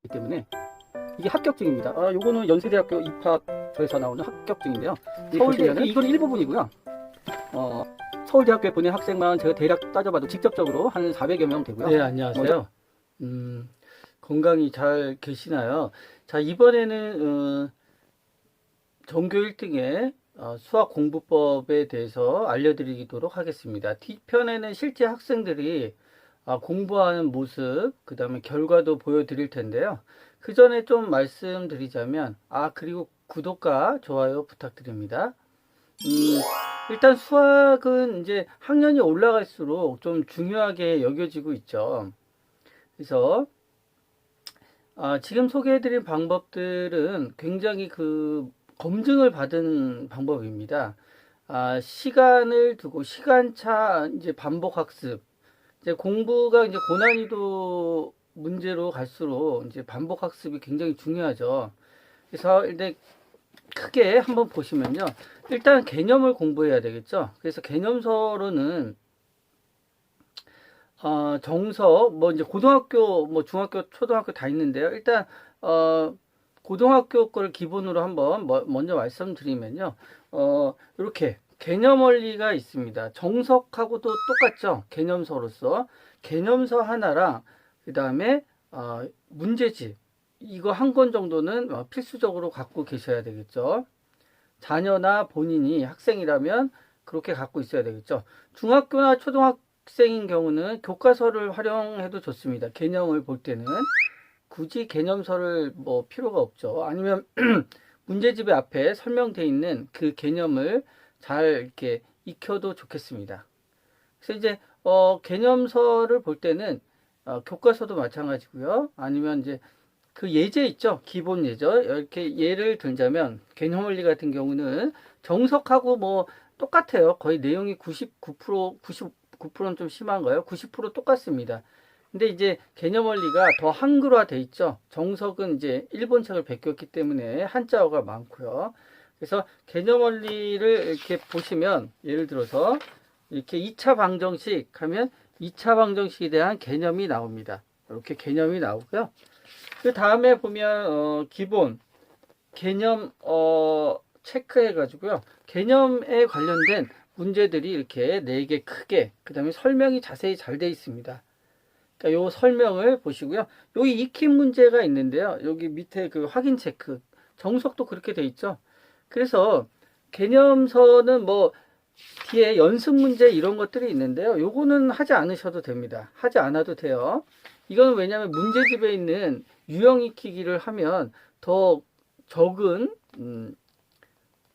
때문에 이게 합격증입니다. 요거는 연세대학교 입학처에서 나오는 합격증인데요. 서울대 이건 일부분이고요. 서울대학교에 보낸 학생만 제가 대략 따져봐도 직접적으로 한 400여 명 되고요. 네, 안녕하세요. 건강히 잘 계시나요? 자, 이번에는 전교 1등의 수학 공부법에 대해서 알려드리도록 하겠습니다. 뒷편에는 실제 학생들이 공부하는 모습, 그 다음에 결과도 보여드릴 텐데요. 그 전에 좀 말씀드리자면, 그리고 구독과 좋아요 부탁드립니다. 일단 수학은 이제 학년이 올라갈수록 좀 중요하게 여겨지고 있죠. 그래서 지금 소개해드린 방법들은 굉장히 검증을 받은 방법입니다. 시간을 두고 시간차 이제 반복 학습, 이제 공부가 이제 고난이도 문제로 갈수록 이제 반복 학습이 굉장히 중요하죠. 그래서 일단 크게 한번 보시면요. 일단 개념을 공부해야 되겠죠. 그래서 개념서로는 정석, 이제 고등학교, 중학교, 초등학교 다 있는데요. 일단 고등학교 거를 기본으로 한번 먼저 말씀드리면요. 이렇게 개념 원리가 있습니다. 정석하고도 똑같죠. 개념서로서 개념서 하나랑 그 다음에 문제집 이거 한 권 정도는 필수적으로 갖고 계셔야 되겠죠. 자녀나 본인이 학생이라면 그렇게 갖고 있어야 되겠죠. 중학교나 초등학생인 경우는 교과서를 활용해도 좋습니다. 개념을 볼 때는 굳이 개념서를 필요가 없죠. 아니면 문제집의 앞에 설명되어 있는 그 개념을 잘 이렇게 익혀도 좋겠습니다. 그래서 이제 개념서를 볼 때는 교과서도 마찬가지고요. 아니면 이제 그 예제 있죠. 기본 예제. 이렇게 예를 들자면 개념 원리 같은 경우는 정석하고 똑같아요. 거의 내용이 99%는 좀 심한가요? 90% 똑같습니다. 근데 이제 개념 원리가 더 한글화 돼 있죠. 정석은 이제 일본 책을 베꼈기 때문에 한자어가 많고요. 그래서 개념 원리를 이렇게 보시면 예를 들어서 이렇게 2차 방정식 하면 2차 방정식에 대한 개념이 나옵니다. 이렇게 개념이 나오고요. 그 다음에 보면 기본 개념 체크해 가지고요. 개념에 관련된 문제들이 이렇게 4개 크게 그 다음에 설명이 자세히 잘 되어 있습니다. 그러니까 요 설명을 보시고요. 여기 익힌 문제가 있는데요. 여기 밑에 그 확인 체크 정석도 그렇게 돼 있죠. 그래서 개념서는 뒤에 연습 문제 이런 것들이 있는데요. 요거는 하지 않으셔도 됩니다. 하지 않아도 돼요. 이건 왜냐하면 문제집에 있는 유형 익히기를 하면 더 적은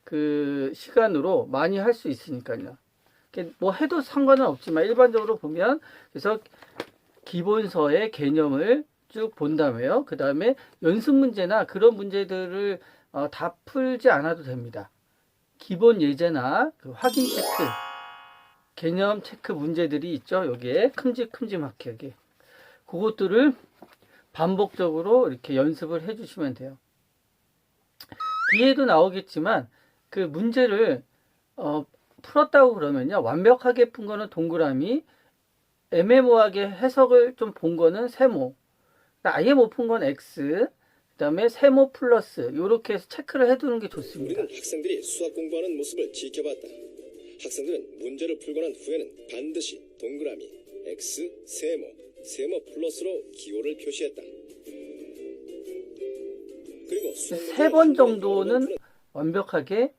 그 시간으로 많이 할 수 있으니까요. 해도 상관은 없지만 일반적으로 보면 그래서 기본서의 개념을 쭉 본 다음에요. 그 다음에 연습 문제나 그런 문제들을 다 풀지 않아도 됩니다. 기본 예제나 그 확인 체크, 개념 체크 문제들이 있죠. 여기에 큼직큼직하게 여기. 그것들을 반복적으로 이렇게 연습을 해주시면 돼요. 뒤에도 나오겠지만 그 문제를 풀었다고 그러면요. 완벽하게 푼 거는 동그라미, 애매모호하게 해석을 좀 본 거는 세모, 아예 못 푼 건 X, 그 다음에 세모 플러스 이렇게 해서 체크를 해두는 게 좋습니다. 우리는 학생들이 수학 공부하는 모습을 지켜봤다. 학생들은 문제를 풀고 난 후에는 반드시 동그라미, X, 세모 플러스로 기호를 표시했다. 그리고 3번 정도는 완벽하게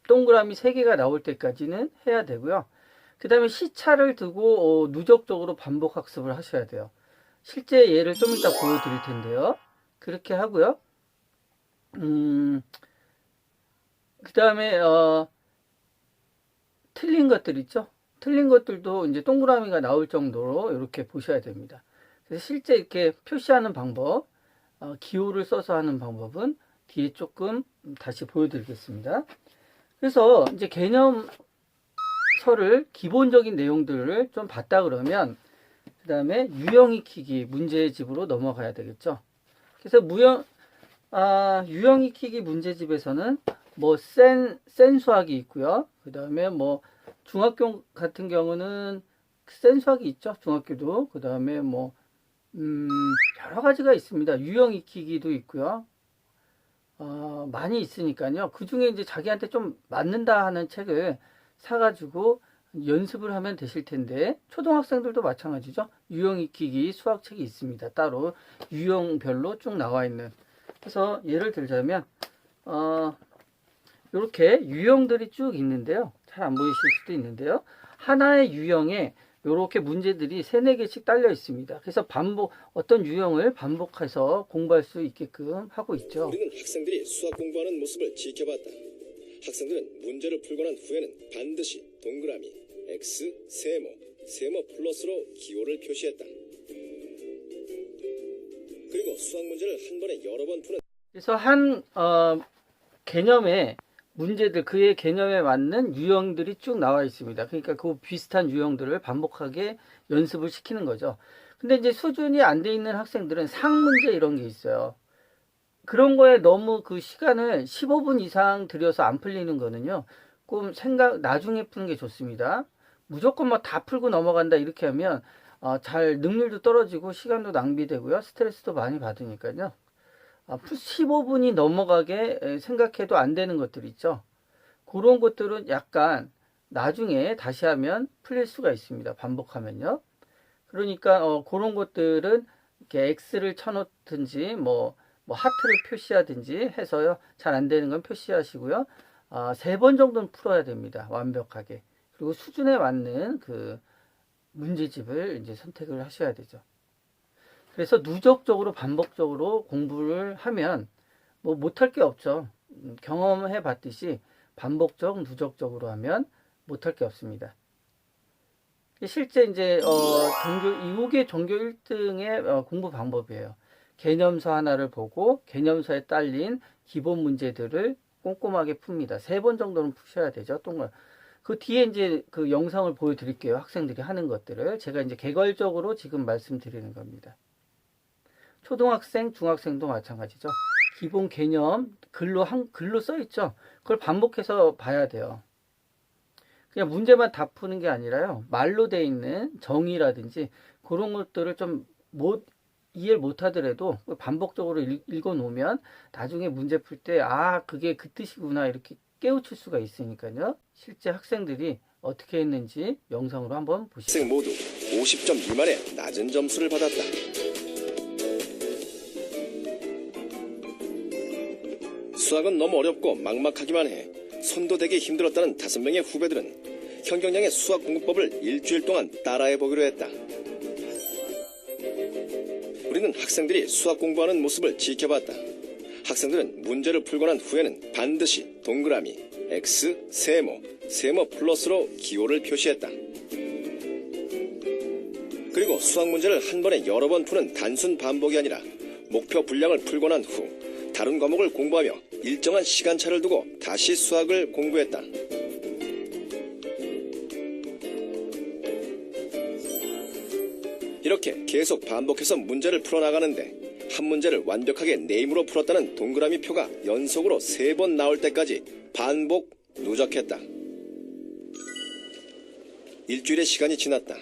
동그라미 3개가 나올 때까지는 해야 되고요. 그 다음에 시차를 두고 누적적으로 반복 학습을 하셔야 돼요. 실제 예를 좀 이따 보여드릴 텐데요. 그렇게 하고요. 그 다음에 틀린 것들 있죠. 틀린 것들도 이제 동그라미가 나올 정도로 이렇게 보셔야 됩니다. 그래서 실제 이렇게 표시하는 방법, 기호를 써서 하는 방법은 뒤에 조금 다시 보여드리겠습니다. 그래서 이제 개념서를 기본적인 내용들을 좀 봤다 그러면 그 다음에 유형 익히기 문제집으로 넘어가야 되겠죠. 그래서 유형 익히기 문제집에서는 센 수학이 있고요. 그 다음에 중학교 같은 경우는 센 수학이 있죠. 중학교도. 그 다음에 여러 가지가 있습니다. 유형 익히기도 있고요. 많이 있으니까요. 그 중에 이제 자기한테 좀 맞는다 하는 책을 사가지고 연습을 하면 되실 텐데, 초등학생들도 마찬가지죠. 유형 익히기 수학책이 있습니다. 따로 유형별로 쭉 나와 있는. 그래서 예를 들자면 이렇게 유형들이 쭉 있는데요. 잘 안 보이실 수도 있는데요. 하나의 유형에 이렇게 문제들이 3, 4개씩 딸려 있습니다. 그래서 어떤 유형을 반복해서 공부할 수 있게끔 하고 있죠. 우리는 학생들이 수학 공부하는 모습을 지켜봤다. 학생들은 문제를 풀고 난 후에는 반드시 동그라미, X, 세모 플러스로 기호를 표시했다. 그리고 수학 문제를 한 번에 여러 번 푸는 그래서 한 개념의 문제들, 그의 개념에 맞는 유형들이 쭉 나와 있습니다. 그러니까 그 비슷한 유형들을 반복하게 연습을 시키는 거죠. 근데 이제 수준이 안 돼 있는 학생들은 상문제 이런 게 있어요. 그런 거에 너무 그 시간을 15분 이상 들여서 안 풀리는 거는요, 좀 나중에 푸는 게 좋습니다. 무조건 뭐 다 풀고 넘어간다 이렇게 하면 잘 능률도 떨어지고 시간도 낭비되고요, 스트레스도 많이 받으니까요. 15분이 넘어가게 생각해도 안 되는 것들 있죠. 그런 것들은 약간 나중에 다시 하면 풀릴 수가 있습니다. 반복하면요. 그러니까 그런 것들은 이렇게 X를 쳐놓든지 뭐 하트를 표시하든지 해서요. 잘 안 되는 건 표시하시고요. 3번 정도는 풀어야 됩니다. 완벽하게. 그리고 수준에 맞는 그 문제집을 이제 선택을 하셔야 되죠. 그래서 누적적으로 반복적으로 공부를 하면 뭐 못할 게 없죠. 경험해 봤듯이 반복적, 누적적으로 하면 못할 게 없습니다. 실제 이제 이게 전교 1등의 공부 방법이에요. 개념서 하나를 보고 개념서에 딸린 기본 문제들을 꼼꼼하게 풉니다. 3번 정도는 푸셔야 되죠. 그 뒤에 이제 그 영상을 보여드릴게요. 학생들이 하는 것들을 제가 이제 개괄적으로 지금 말씀드리는 겁니다. 초등학생, 중학생도 마찬가지죠. 기본 개념 글로 써 있죠. 그걸 반복해서 봐야 돼요. 그냥 문제만 다 푸는 게 아니라요. 말로 돼 있는 정의라든지 그런 것들을 좀 이해를 못 하더라도 반복적으로 읽어 놓으면 나중에 문제 풀 때 그게 그 뜻이구나 이렇게 깨우칠 수가 있으니까요. 실제 학생들이 어떻게 했는지 영상으로 한번 보시죠. 학생 모두 50점 미만의 낮은 점수를 받았다. 수학은 너무 어렵고 막막하기만 해 손도 대기 힘들었다는 5명의 후배들은 현경량의 수학 공부법을 일주일 동안 따라해보기로 했다. 우리는 학생들이 수학 공부하는 모습을 지켜봤다. 학생들은 문제를 풀고 난 후에는 반드시 동그라미, X, 세모 플러스로 기호를 표시했다. 그리고 수학 문제를 한 번에 여러 번 푸는 단순 반복이 아니라 목표 분량을 풀고 난 후 다른 과목을 공부하며 일정한 시간차를 두고 다시 수학을 공부했다. 이렇게 계속 반복해서 문제를 풀어나가는데 한 문제를 완벽하게 내 힘으로 풀었다는 동그라미 표가 연속으로 3번 나올 때까지 반복, 누적했다. 일주일의 시간이 지났다.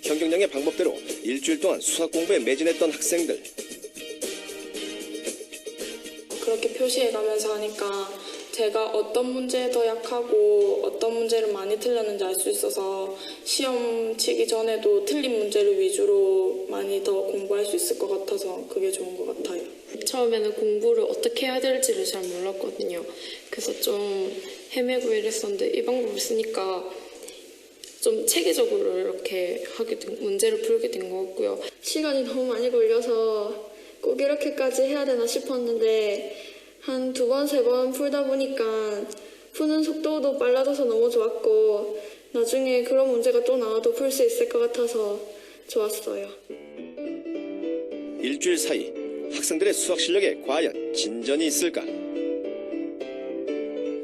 현경량의 방법대로 일주일 동안 수학 공부에 매진했던 학생들. 그렇게 표시해가면서 하니까 제가 어떤 문제에 더 약하고 어떤 문제를 많이 틀렸는지 알 수 있어서 시험 치기 전에도 틀린 문제를 위주로 많이 더 공부할 수 있을 것 같아서 그게 좋은 것 같아요. 처음에는 공부를 어떻게 해야 될지를 잘 몰랐거든요. 그래서 좀 헤매고 이랬었는데 이 방법을 쓰니까 좀 체계적으로 이렇게 문제를 풀게 된 것 같고요. 시간이 너무 많이 걸려서 꼭 이렇게까지 해야 되나 싶었는데 한 2번, 3번 풀다 보니까 푸는 속도도 빨라져서 너무 좋았고 나중에 그런 문제가 또 나와도 풀 수 있을 것 같아서 좋았어요. 일주일 사이 학생들의 수학 실력에 과연 진전이 있을까?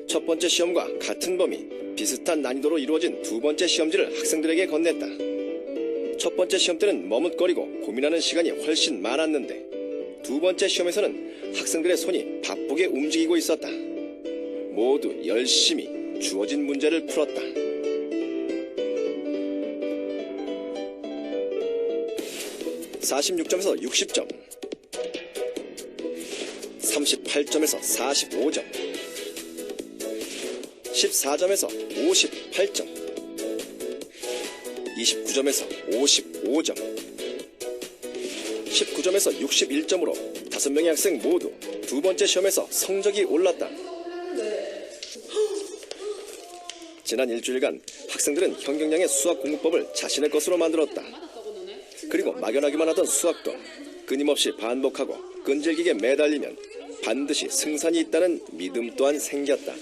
첫 번째 시험과 같은 범위, 비슷한 난이도로 이루어진 두 번째 시험지를 학생들에게 건넸다. 첫 번째 시험 때는 머뭇거리고 고민하는 시간이 훨씬 많았는데 두 번째 시험에서는 학생들의 손이 바쁘게 움직이고 있었다. 모두 열심히 주어진 문제를 풀었다. 46점에서 60점, 38점에서 45점, 14점에서 58점, 29점에서 55점, 19점에서 61점으로 5명의 학생 모두 두 번째 시험에서 성적이 올랐다. 지난 일주일간 학생들은 현경량의 수학 공부법을 자신의 것으로 만들었다. 그리고 막연하기만 하던 수학도 끊임없이 반복하고 끈질기게 매달리면 반드시 승산이 있다는 믿음 또한 생겼다.